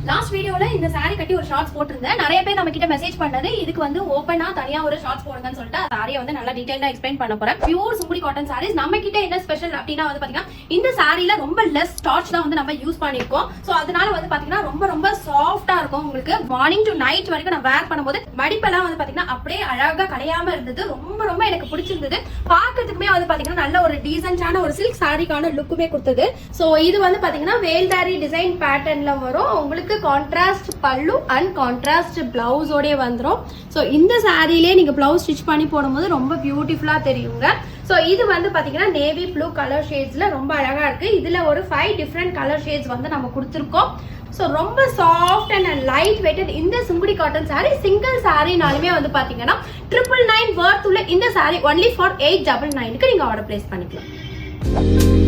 Last வீடியோல இந்த saree கட்டி ஒரு ஷார்ட்ஸ் போட்டிருந்தேன். நிறைய பேர் நம்ம கிட்ட மெசேஜ் பண்ணது இதுக்கு வந்து ஓப்பனா தனியா ஒரு ஷார்ட்ஸ் போடுங்கன்னு சொல்லிட்டு சாரியை வந்து நல்லா டீடைலா எக்ஸ்பிளைன் பண்ண போறேன். பியூர் சுங்குடி காட்டன் sarees நம்ம கிட்ட என்ன ஸ்பெஷல் அப்படின்னா வந்து பாத்தீங்கன்னா இந்த சாரில ரொம்ப லெஸ் ஸ்டார்ச் தான் வந்து நம்ம யூஸ் பண்ணிருக்கோம். சோ அதனால வந்து பாத்தீங்கன்னா ரொம்ப ரொம்ப சாஃப்டா இருக்கும். உங்களுக்கு மார்னிங் டு நைட் வரைக்கும் நான் வேர் பண்ணும்போது மடிப்பெல்லாம் வந்து பாத்தீங்கன்னா அப்படியே அழகா கலையாம இருந்தது. ரொம்ப ரொம்ப எனக்கு பிடிச்சிருந்தது. பார்க்கிறதுக்குமே வந்து பாத்தீங்கன்னா நல்ல ஒரு டீசென்டான ஒரு சில்க் சாரிக்கான லுக்குமே கொடுத்தது. சோ இது வந்து பாத்தீங்கன்னா வேல்தாரி டிசைன் பேட்டர்ன்ல வரும். உங்களுக்கு கான்ட்ராஸ்ட் பல்லு அண்ட் கான்ட்ராஸ்ட் பிளவுஸோடய வந்துடும். ஸோ இந்த சாரிலே நீங்கள் பிளவுஸ் ஸ்டிச் பண்ணி போடும்போது ரொம்ப பியூட்டிஃபுல்லாக தெரியுங்க. ஸோ இது வந்து பார்த்தீங்கன்னா நேவி ப்ளூ கலர் ஷேட்ஸில் ரொம்ப அழகாக இருக்குது. இதில் ஒரு 5 டிஃப்ரெண்ட் கலர் ஷேட்ஸ் வந்து நம்ம கொடுத்துருக்கோம். ஸோ ரொம்ப சாஃப்ட் அண்ட் லைட் வெயிட்டட் இந்த சுங்குடி காட்டன் சாரீ சிங்கிள் சாரினாலுமே வந்து பார்த்தீங்கன்னா 999 வர்த் உள்ள இந்த சாரீ ஒன்லி ஃபார் 899க்கு நீங்கள் ஆர்டர் பிளேஸ் பண்ணிக்கலாம்.